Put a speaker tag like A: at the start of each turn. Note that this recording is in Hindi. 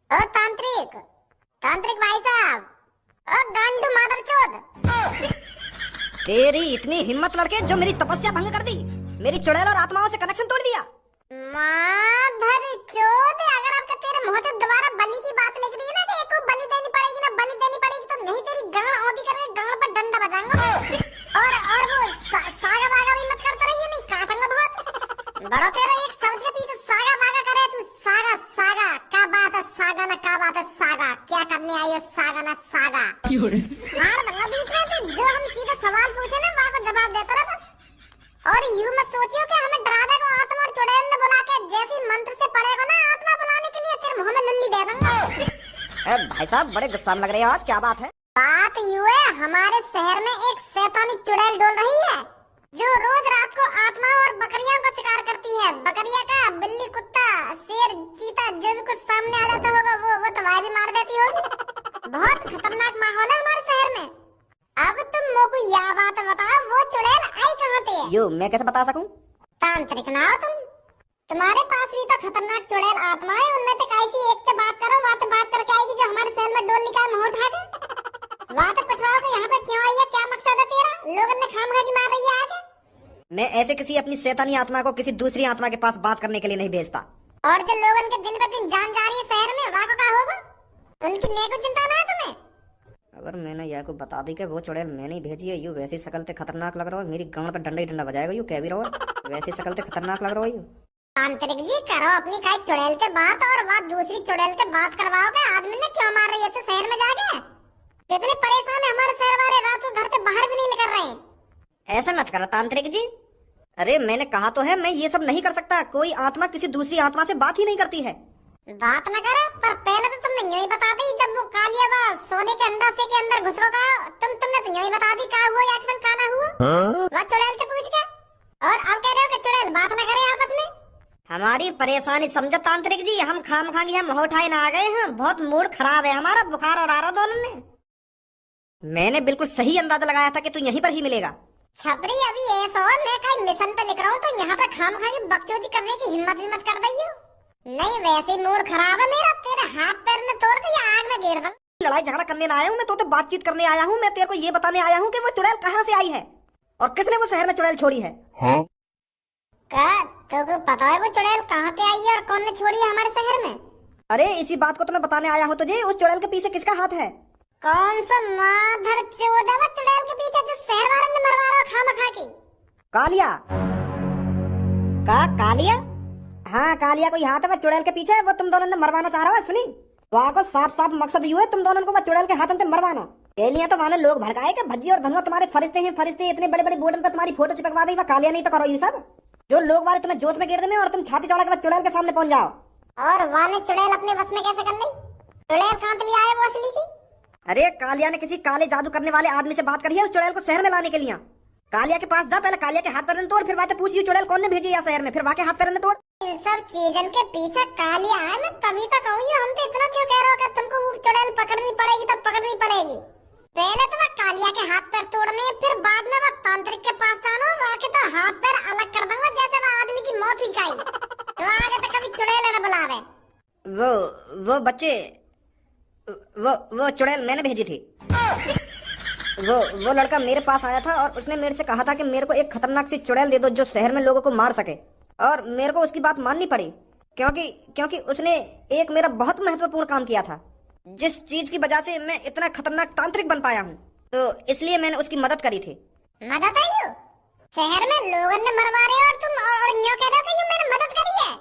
A: ओ तांत्रिक, तांत्रिक भाई साहब, ओ गांडू मादरचोद।
B: तेरी इतनी हिम्मत लड़के जो मेरी तपस्या भंग कर दी, मेरी चुड़ैल और आत्माओं से कनेक्शन तोड़ दिया।
A: मादरचोद, अगर आपके तेरे मुंह से दोबारा बलि की बात निकली ना कि एक को बलि देनी पड़ेगी ना बलि देनी पड़ेगी, तो नहीं तेरी गांड औंधी करके गांड पर डंडा बजाऊंगा। और वो सागा वागा भी मत करता रहिए, नहीं काटूंगा बहुत। बड़ो तेरा एक शब्द के पीछे सागा वागा करे तू। सागा सागा क्या बात है, सागा ना क्या बात है, सागा क्या करने आई हो, सागा ना सागा। हार दूंगा बीच में, तो जो हम सीधा सवाल पूछे ना वहाँ को जवाब देता रहा बस। और यूं मत सोचियो कि हमें डरा देगा आत्मा और चुड़ैल ने बुला के, जैसी मंत्र से पड़ेगा ना आत्मा बुलाने के लिए तेरे मुंह में लल्ली दे दूंगा।
B: भाई साहब बड़े गुस्सा में लग रहे हो आज, क्या बात है?
A: बात यूं है, हमारे शहर में एक शैतानी चुड़ैल डोल रही है जो रोज रात को आत्मा और बकरियों का शिकार करती है। बकरिया का बिल्ली, कुत्ता, शेर, चीता जो भी कुछ सामने आ जाता होगा वो तो वाय भी मार देती होगी। बहुत खतरनाक माहौल है हमारे शहर में। अब तुम मोको यह बात बताओ, वो चुड़ैल आई कहाँ से है?
B: यो मैं कैसे बता सकूं?
A: तांत्रिक ना हो तुम, तुम्हारे पास भी तो खतरनाक चुड़ैल आत्मा है, उनमें से कैसी एक से बात करो, वहाँ से बात करके आएगी जो हमारे शहर में डोल निकाल मुंह उठा के। वहाँ तक पछवाओ कि यहाँ पे क्यों आई है, क्या मकसद है तेरा? लोगों ने खामखा मार रही है आगे।
B: मैं ऐसे किसी अपनी शैतानी आत्मा को किसी दूसरी आत्मा के पास बात करने के लिए नहीं भेजता।
A: और जो लोगों के दिन पर दिन जान जा रही है शहर में, वहाँ को क्या होगा? उनकी नेको चिंता ना है तुम्हें?
B: अगर मैंने यह को बता दी कि वो चुड़ैल मैंने ही भेजी है, यू वैसी शक्ल से खतरनाक लग रहा है, मेरी गांड पर डंडा ही डंडा बजाएगा, यू कह भी रहा है वैसी शक्ल से खतरनाक लग रहा है।
A: तांत्रिक जी करो अपनी खाई चुड़ैल से बात, और बात दूसरी चुड़ैल से बात करवाओगे। आदमी ने क्यों मार रही है तू शहर में जाके? कितने परेशान है हमारे शहर वाले, रात को घर से बाहर भी नहीं निकल रहे।
B: ऐसा मत करो तांत्रिक जी। अरे मैंने कहा तो है मैं ये सब नहीं कर सकता, कोई आत्मा किसी दूसरी आत्मा से बात ही नहीं करती है।
A: बात न करो, पर पहले तो तुमने यूं ही बता दी जब वो कालिया सोने के अंडासे के अंदर घुस गया। तुमने तो यूं ही बता दी का हुआ एक्शन का ना हुआ। वो चुड़ैल से पूछ के, और अब कह रहे हो कि चुड़ैल बात न करे आपस में।
B: हमारी परेशानी समझो तांत्रिक जी, हम खामखागी हम मुंह उठाए ना आ गए हैं, बहुत मूड खराब है हमारा, बुखार और आ रहा दोनों ने। मैंने बिल्कुल सही अंदाजा लगाया था कि तू यहीं पर ही मिलेगा।
A: छपरी अभी ऐसा और मैं कहीं मिशन पे लिख रहा हूँ, तो यहाँ पे खामखागी बकचोदी करने की हिम्मत भी मत कर दई हो। नहीं वैसे ही मूड खराब है मेरा, तेरे हाथ पैर में तोड़ के ये आग में गिर दूं।
B: लड़ाई झगड़ा करने ना आया हूँ मैं, तो बातचीत करने आया हूँ। मैं तेरे को ये बताने आया हूँ कि वो चुड़ैल कहाँ से आई है और किसने वो शहर में चुड़ैल छोड़ी है।
C: हाँ?
A: तो पता है वो चुड़ैल कहाँ से आई है और कौन ने छोड़ी है हमारे शहर में?
B: अरे इसी बात को तो मैं बताने आया हूँ तुझे, उस चुड़ैल के पीछे किसका हाथ है?
A: कौन सा माधर चोद है वो चुड़ैल के पीछे जो शहर वालों ने मरवा रहा खामखा की?
B: कालिया कालिया? हाँ कालिया कोई हाथ है वो चुड़ैल के पीछे, वो तुम दोनों ने मरवाना चाह रहा है। सुनी वहाँ को साफ साफ मकसद ये है तुम दोनों को वो चुड़ैल के हाथों से मरवाना। ये लिए तो वहाँ लोग भड़काए कि भज्जी और धनुआ तुम्हारे फरिश्ते हैं, फरिश्ते इतने बड़े बड़े बोर्ड पर तुम्हारी फोटो चिपकवा दी। कालिया नहीं तो करो ये सब, जो लोग वाले तुम्हें जोश में गिर दे और तुम छाती चौड़ा के चुड़ैल के सामने पहुंच जाओ।
A: और वाले चुड़ैल अपने बस में कैसे कर ली? चुड़ैल कहाँ से लिया है वो असली की?
B: अरे कालिया ने किसी काले जादू करने वाले आदमी से बात करी है उस चुड़ैल को शहर में लाने के लिए। कालिया के पास जा, पहले कालिया के हाथ पैर तोड़, फिर वहाँ पूछ चुड़ैल कौन ने भेजी या शहर में, फिर वहाँ के हाथ पैर तोड़।
A: इन सब चीजों के पीछे कालिया है, मैं तभी तो कहूँ हम तो इतना क्यों कह रहा हूँ कि तुमको वो चुड़ैल पकड़नी पड़ेगी तो पकड़नी पड़ेगी। पहले तो वह कालिया के हाथ पैर तोड़ने, फिर बाद में वह तांत्रिक के पास जाना, वहाँ के तो हाथ पैर अलग कर दूंगा जैसे वह आदमी की मौत हुई काई। तो आगे तो कभी चुड़ैल न बुलावे।
B: वो बच्चे वो चुड़ैल मैंने भेजी थी। वो लड़का मेरे पास आया था और उसने मेरे से कहा था कि मेरे को एक खतरनाक सी चुड़ैल दे दो जो शहर में लोगों को मार सके, और मेरे को उसकी बात माननी पड़ी क्योंकि उसने एक मेरा बहुत महत्वपूर्ण काम किया था, जिस चीज की वजह से मैं इतना खतरनाक तांत्रिक बन पाया हूँ, तो इसलिए मैंने उसकी मदद करी थी।
A: मदद आई हो? शहर में लोगों ने मरवा रहे और तुम और यूं कह रहे हो कि ये मैंने मदद करी है?